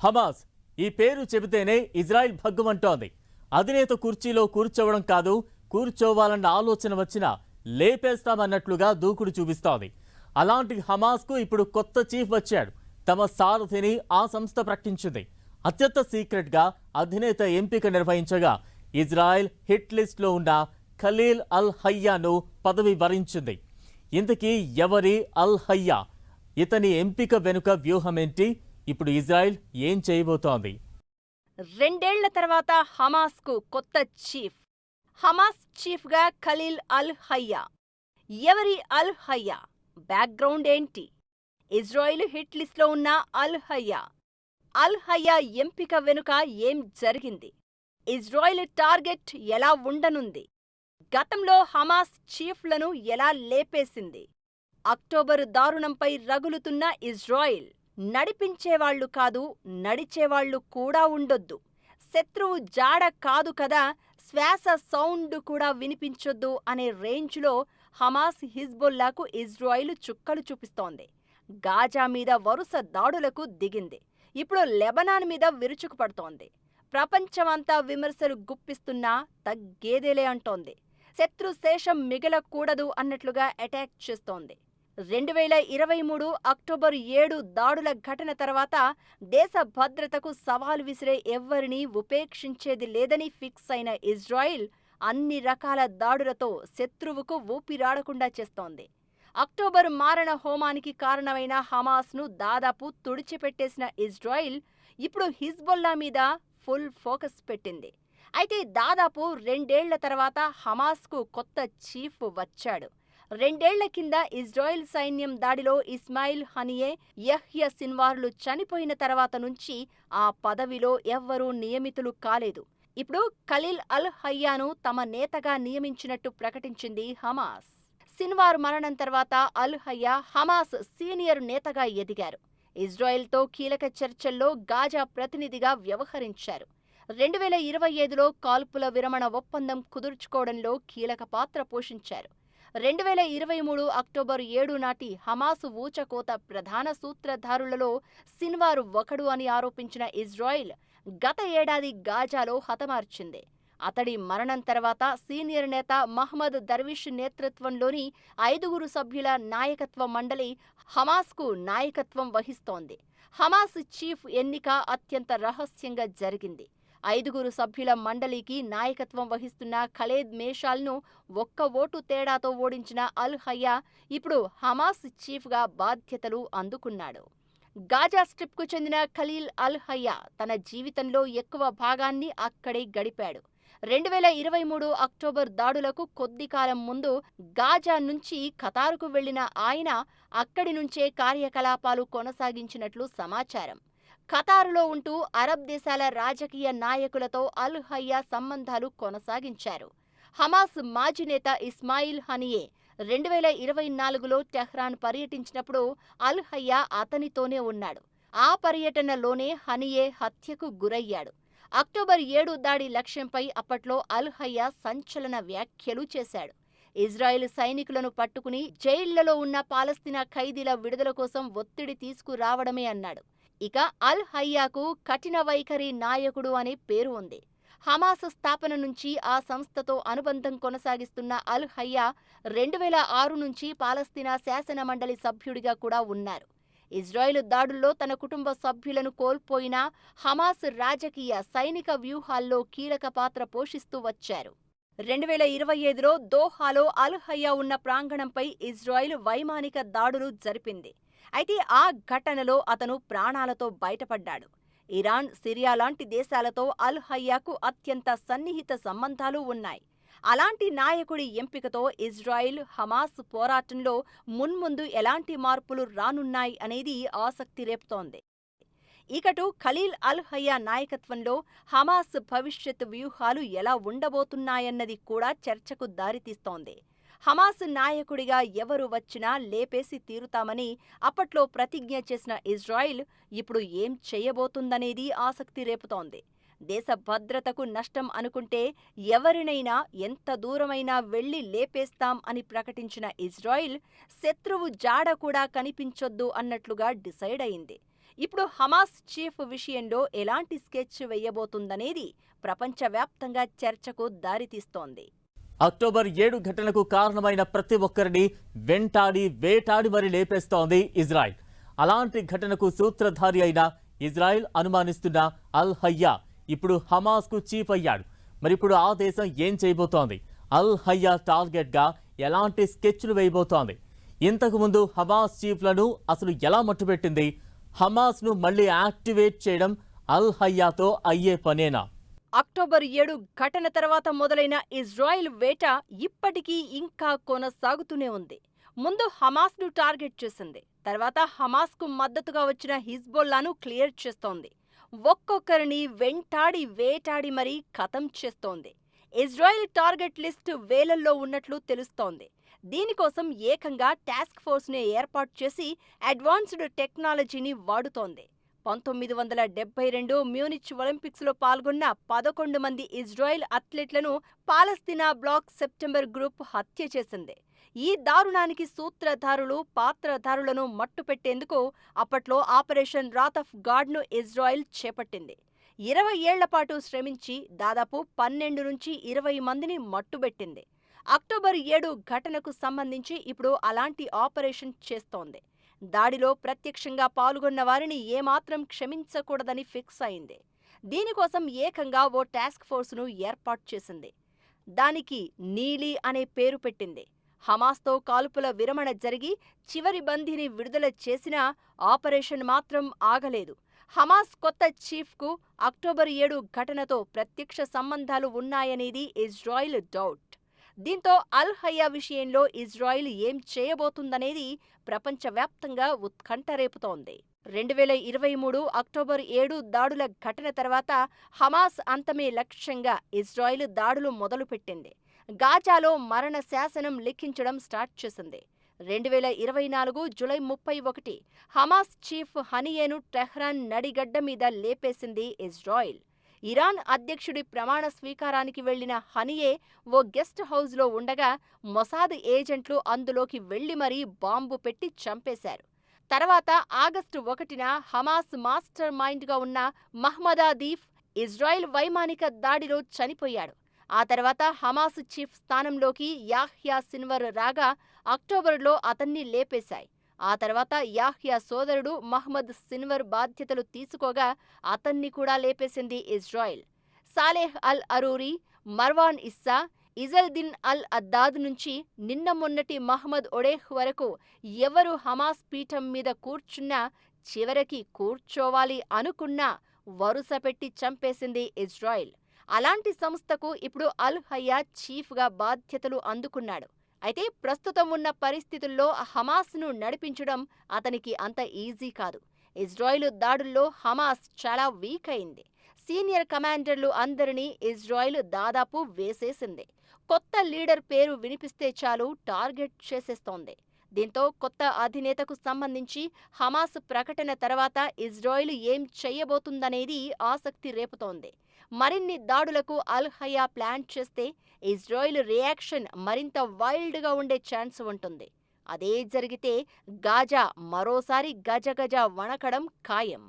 Hamas ఈ పేరు చెబితేనే ఇజ్రాయెల్ భగ్గుమంటోంది. అధినేత కుర్చీలో కూర్చోవడం కాదు, కూర్చోవాలన్న ఆలోచన వచ్చినా లేపేస్తామన్నట్లుగా దూకుడు చూపిస్తోంది. అలాంటి హమాస్కు ఇప్పుడు కొత్త చీఫ్ వచ్చాడు. తమ సారథిని ఆ సంస్థ ప్రకటించింది. అత్యంత సీక్రెట్గా అధినేత ఎంపిక నిర్వహించగా ఇజ్రాయెల్ హిట్ లిస్ట్లో ఉన్న ఖలీల్ అల్ హయ్యాను పదవి వరించింది. ఇంతకీ ఎవరి అల్ హయ్యా? ఇతని ఎంపిక వెనుక వ్యూహమేంటి? ఇప్పుడు ఇజ్రాయెల్ ఏం చేయబోతోంది? 2 ఏళ్ల తర్వాత హమాస్కు కొత్త చీఫ్. హమాస్ చీఫ్గా ఖలీల్ అల్ హయ్యా. ఎవరి అల్ హయ్యా? బ్యాక్గ్రౌండ్ ఏంటి? ఇజ్రాయిల్ హిట్ లిస్ట్లో ఉన్న అల్ హయ్యా. అల్ హయ్యా ఎంపిక వెనుక ఏం జరిగింది? ఇజ్రాయిల్ టార్గెట్ ఎలా ఉండనుంది? గతంలో హమాస్ చీఫ్లను ఎలా లేపేసింది? అక్టోబరు దారుణంపై రగులుతున్న ఇజ్రాయిల్ నడిపించేవాళ్లు కాదు, నడిచేవాళ్లు కూడా ఉండొద్దు. శత్రువు జాడ కాదు కదా, శ్వాస సౌండ్ కూడా వినిపించొద్దు అనే రేంజ్లో హమాస్ హిజ్బుల్లాకు ఇజ్రాయిల్ చుక్కలు చూపిస్తోంది. గాజా మీద వరుస దాడులకు దిగింది. ఇప్పుడు లెబనాన్ మీద విరుచుకుపడుతోంది. ప్రపంచమంతా విమర్శలు గుప్పిస్తున్నా తగ్గేదేలే అంటోంది. శత్రు శేషం మిగలకూడదు అన్నట్లుగా అటాక్ చేస్తోంది. 2023 అక్టోబరు 7 దాడుల ఘటన తర్వాత దేశ భద్రతకు సవాల్ విసిరే ఎవ్వరినీ ఉపేక్షించేది లేదని ఫిక్స్ అయిన ఇజ్రాయిల్ అన్ని రకాల దాడులతో శత్రువుకు ఊపిరాడకుండా చేస్తోంది. అక్టోబరు మారణ హోమానికి కారణమైన హమాస్ను దాదాపు తుడిచిపెట్టేసిన ఇజ్రాయిల్ ఇప్పుడు హిజ్బుల్లా మీద ఫుల్ ఫోకస్ పెట్టింది. అయితే దాదాపు 2 ఏళ్ల తర్వాత హమాస్కు కొత్త చీఫ్ వచ్చాడు. 2 ఏళ్ల కింద ఇజ్రాయిల్ సైన్యం దాడిలో ఇస్మాయిల్ హనియే, యహ్య సిన్వార్లు చనిపోయిన తర్వాత నుంచి ఆ పదవిలో ఎవ్వరూ నియమితులు కాలేదు. ఇప్పుడు ఖలీల్ అల్ హయ్యాను తమ నేతగా నియమించినట్టు ప్రకటించింది హమాస్. సిన్వార్ మరణం తర్వాత అల్ హయ్యా హమాస్ సీనియర్ నేతగా ఎదిగారు. ఇజ్రాయెల్తో కీలక చర్చల్లో గాజా ప్రతినిధిగా వ్యవహరించారు. 2025లో కాల్పుల విరమణ ఒప్పందం కుదుర్చుకోవడంలో కీలక పాత్ర పోషించారు. 2023 అక్టోబరు 7 నాటి హమాసు ఊచకోత ప్రధాన సూత్రధారులలో సిన్వార్ ఒకడు అని ఆరోపించిన ఇజ్రాయిల్ గత ఏడాది గాజాలో హతమార్చింది. అతడి మరణం తర్వాత సీనియర్ నేత మహ్మద్ దర్విష్ నేతృత్వంలోని 5 సభ్యుల నాయకత్వ మండలి హమాస్కు నాయకత్వం వహిస్తోంది. హమాస్ చీఫ్ ఎన్నిక అత్యంత రహస్యంగా జరిగింది. 5 సభ్యుల మండలికి నాయకత్వం వహిస్తున్న ఖలేద్ మేషాల్ను ఒక్క ఓటు తేడాతో ఓడించిన అల్ హయ్యా ఇప్పుడు హమాస్ చీఫ్గా బాధ్యతలు అందుకున్నాడు. గాజా స్ట్రిప్కు చెందిన ఖలీల్ అల్ హయ్యా తన జీవితంలో ఎక్కువ భాగాన్ని అక్కడే గడిపాడు. 2023 అక్టోబర్ దాడులకు కొద్ది కాలం ముందు గాజా నుంచి ఖతారుకు వెళ్లిన ఆయన అక్కడి నుంచే కార్యకలాపాలు కొనసాగించినట్లు సమాచారం. ఖతారులో ఉంటూ అరబ్ దేశాల రాజకీయ నాయకులతో అల్ హయ్యా సంబంధాలు కొనసాగించారు. హమాస్ మాజీ నేత ఇస్మాయిల్ హనియే 2024లో టెహ్రాన్ పర్యటించినప్పుడు అల్ హయ్యా అతనితోనే ఉన్నాడు. ఆ పర్యటనలోనే హనియే హత్యకు గురయ్యాడు. అక్టోబర్ 7 దాడి లక్ష్యంపై అప్పట్లో అల్ హయ్యా సంచలన వ్యాఖ్యలు చేశాడు. ఇజ్రాయెల్ సైనికులను పట్టుకుని జైళ్లలో ఉన్న పాలస్తీనా ఖైదీల విడుదల కోసం ఒత్తిడి తీసుకురావడమే అన్నాడు. ఇక అల్ హయ్యాకు కఠిన వైఖరి నాయకుడు అనే పేరు ఉంది. హమాస్ స్థాపన నుంచి ఆ సంస్థతో అనుబంధం కొనసాగిస్తున్న అల్ హయ్యా 2006 నుంచి పాలస్తీనా శాసన మండలి సభ్యుడిగా కూడా ఉన్నారు. ఇజ్రాయెల్ దాడుల్లో తన కుటుంబ సభ్యులను కోల్పోయినా హమాస్ రాజకీయ, సైనిక వ్యూహాల్లో కీలక పాత్ర పోషిస్తూ వచ్చారు. 2025లో దోహాలో అల్ హయ్యా ఉన్న ప్రాంగణంపై ఇజ్రాయెల్ వైమానిక దాడులు జరిపింది. అయితే ఆ ఘటనలో అతను ప్రాణాలతో బయటపడ్డాడు. ఇరాన్, సిరియా లాంటి దేశాలతో అల్ హయ్యాకు అత్యంత సన్నిహిత సంబంధాలు ఉన్నాయి. అలాంటి నాయకుడి ఎంపికతో ఇజ్రాయిల్ హమాస్ పోరాటంలో మున్ముందు ఎలాంటి మార్పులు రానున్నాయి అనేది ఆసక్తి రేపుతోంది. ఇకటు ఖలీల్ అల్ హయ్యా నాయకత్వంలో హమాస్ భవిష్యత్ వ్యూహాలు ఎలా ఉండబోతున్నాయన్నది కూడా చర్చకు దారితీస్తోంది. హమాస్ నాయకుడిగా ఎవరు వచ్చినా లేపేసి తీరుతామని అప్పట్లో ప్రతిజ్ఞ చేసిన ఇజ్రాయిల్ ఇప్పుడు ఏం చేయబోతుందనేది ఆసక్తి రేపుతోంది. దేశ భద్రతకు నష్టం అనుకుంటే ఎవరినైనా ఎంత దూరమైనా వెళ్లి లేపేస్తాం అని ప్రకటించిన ఇజ్రాయిల్ శత్రువు జాడ కూడా కనిపించొద్దు అన్నట్లుగా డిసైడ్ అయింది. ఇప్పుడు హమాస్ చీఫ్ విషయంలో ఎలాంటి స్కెచ్ వేయబోతుందనేది ప్రపంచవ్యాప్తంగా చర్చకు దారితీస్తోంది. అక్టోబర్ 7 ఘటనకు కారణమైన ప్రతి ఒక్కరిని వెంటాడి వేటాడి మరి లేపేస్తోంది ఇజ్రాయెల్. అలాంటి ఘటనకు సూత్రధారి అయిన ఇజ్రాయెల్ అనుమానిస్తున్న అల్ హయ్యా ఇప్పుడు హమాస్కు చీఫ్ అయ్యాడు. మరిప్పుడు ఆ దేశం ఏం చేయబోతోంది? అల్ హయ్యా టార్గెట్గా ఎలాంటి స్కెచ్లు వేయబోతోంది? ఇంతకుముందు హమాస్ చీఫ్లను అసలు ఎలా మట్టుపెట్టింది? హమాస్ను మళ్లీ యాక్టివేట్ చేయడం అల్ హయ్యాతో అయ్యే పనేనా? అక్టోబర్ 7 ఘటన తర్వాత మొదలైన ఇజ్రాయిల్ వేట ఇప్పటికీ ఇంకా కొనసాగుతూనే ఉంది. ముందు హమాస్ను టార్గెట్ చేసింది. తర్వాత హమాస్కు మద్దతుగా వచ్చిన హిజ్బుల్లాను క్లియర్ చేస్తోంది. ఒక్కొక్కరిని వెంటాడి వేటాడి మరీ ఖతం చేస్తోంది. ఇజ్రాయిల్ టార్గెట్ లిస్ట్ వేలల్లో ఉన్నట్లు తెలుస్తోంది. దీనికోసం ఏకంగా టాస్క్ ఫోర్స్ని ఏర్పాటు చేసి అడ్వాన్స్డ్ టెక్నాలజీని వాడుతోంది. 1972 మ్యూనిచ్ ఒలింపిక్స్లో పాల్గొన్న 11 మంది ఇజ్రాయెల్ అథ్లెట్లను పాలస్తీనా బ్లాక్ సెప్టెంబర్ గ్రూప్ హత్య చేసింది. ఈ దారుణానికి సూత్రధారులు, పాత్రధారులను మట్టుపెట్టేందుకు అప్పట్లో ఆపరేషన్ రాత్ ఆఫ్ గాడ్ను ఇజ్రాయెల్ చేపట్టింది. 20 ఏళ్ల పాటు శ్రమించి దాదాపు 12 నుంచి 20 మందిని మట్టుబెట్టింది. అక్టోబర్ 7 ఘటనకు సంబంధించి ఇప్పుడు అలాంటి ఆపరేషన్ చేస్తోంది. దాడిలో ప్రత్యక్షంగా పాల్గొన్న వారిని ఏమాత్రం క్షమించకూడదని ఫిక్స్ అయింది. దీనికోసం ఏకంగా ఓ టాస్క్ ఫోర్స్ను ఏర్పాటు చేసింది. దానికి నీలి అనే పేరు పెట్టింది. హమాస్తో కాల్పుల విరమణ జరిగి చివరి బందీని విడుదల చేసినా ఆపరేషన్ మాత్రం ఆగలేదు. హమాస్ కొత్త చీఫ్కు అక్టోబర్ 7 ఘటనతో ప్రత్యక్ష సంబంధాలు ఉన్నాయనేది ఇజ్రాయిల్ డౌట్. దీంతో అల్ హయ్యా విషయంలో ఇజ్రాయిల్ ఏం చేయబోతుందనేది ప్రపంచవ్యాప్తంగా ఉత్కంఠ రేపుతోంది. 2023 అక్టోబర్ 7 దాడుల ఘటన తర్వాత హమాస్ అంతమే లక్ష్యంగా ఇజ్రాయిల్ దాడులు మొదలుపెట్టింది. గాజాలో మరణ శాసనం లిఖించడం స్టార్ట్ చేసింది. 2024 July 31 Hamas chief హనియేను Tehran Nadigadda మీద లేపేసింది ఇజ్రాయిల్. ఇరాన్ అధ్యక్షుడి ప్రమాణ స్వీకారానికి వెళ్లిన హనియే ఓ గెస్ట్ హౌస్లో ఉండగా మొసాద్ ఏజెంట్లు అందులోకి వెళ్లి మరీ బాంబు పెట్టి చంపేశారు. తర్వాత ఆగస్టు 1న హమాస్ మాస్టర్ మైండ్గా ఉన్న మహ్మదా దీఫ్ ఇజ్రాయిల్ వైమానిక దాడిలో చనిపోయాడు. ఆ తర్వాత హమాస్ చీఫ్ స్థానంలోకి యాహ్యా సిన్వర్ రాగా అక్టోబరులో అతన్ని లేపేశాయి. ఆ తర్వాత యాహ్యా సోదరుడు మహ్మద్ సిన్వర్ బాధ్యతలు తీసుకోగా అతన్ని కూడా లేపేసింది ఇజ్రాయిల్. సాలెహ్ అల్ అరూరి, మర్వాన్ ఇస్సా, ఇజల్దిన్ అల్ అద్దాద్ నుంచి నిన్న మొన్నటి మహ్మద్ ఒడేహ్ వరకు ఎవరు హమాస్ పీఠం మీద కూర్చున్నా, చివరికి కూర్చోవాలి అనుకున్నా వరుసపెట్టి చంపేసింది ఇజ్రాయిల్. అలాంటి సంస్థకు ఇప్పుడు అల్ హయ్యా చీఫ్గా బాధ్యతలు అందుకున్నాడు. అయితే ప్రస్తుతం ఉన్న పరిస్థితుల్లో హమాస్ను నడిపించడం అతనికి అంత ఈజీ కాదు. ఇజ్రాయిల్ దాడుల్లో హమాస్ చాలా వీక్ అయింది. సీనియర్ కమాండర్లు అందరినీ ఇజ్రాయిల్ దాదాపు వేసేసింది. కొత్త లీడర్ పేరు వినిపిస్తే చాలు టార్గెట్ చేసేస్తోంది. దీంతో కొత్త అధినేతకు సంబంధించి హమాస్ ప్రకటన తర్వాత ఇజ్రాయిల్ ఏం చేయబోతుందనేది ఆసక్తి రేపుతోంది. మరిన్ని దాడులకు అల్ హయ్యా ప్లాన్ చేస్తే ఇజ్రాయిల్ రియాక్షన్ మరింత వైల్డ్గా ఉండే ఛాన్స్ ఉంటుంది. అదే జరిగితే గాజా మరోసారి గజగజ వణకడం ఖాయం.